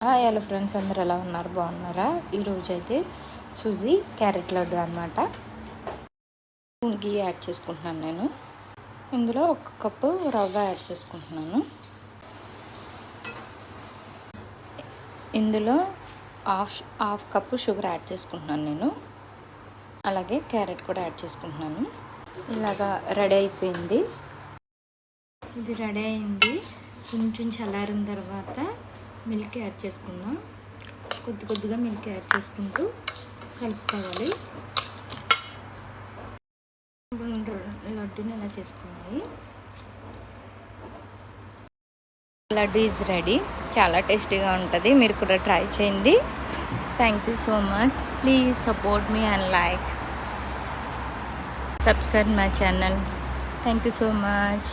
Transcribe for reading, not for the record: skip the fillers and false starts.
Hi hello friends, అందరు ఎలా ఉన్నారు? బాగున్నారా? ఈరోజు అయితే సుజీ క్యారెట్ లడ్డు అనమాట. గీ యాడ్ చేసుకుంటున్నాను నేను. ఇందులో 1 కప్పు రవ్వ యాడ్ చేసుకుంటున్నాను. ఇందులో హాఫ్ కప్పు షుగర్ యాడ్ చేసుకుంటున్నాను నేను. అలాగే క్యారెట్ కూడా యాడ్ చేసుకుంటున్నాను. ఇలాగా రెడీ అయిపోయింది. ఇది రెడీ అయింది. కొంచెం చల్లారిన తర్వాత మిల్క్ యాడ్ చేసుకుందాం. కొద్దిగా మిల్క్ యాడ్ చేసుకుంటూ కలుపుకోవాలి. లడ్డూని ఎలా చేసుకోవాలి. Laddu is ready. చాలా టేస్టీగా ఉంటుంది. మీరు కూడా ట్రై చేయండి. Thank you so much. Please support me and like, subscribe my channel. Thank you so much.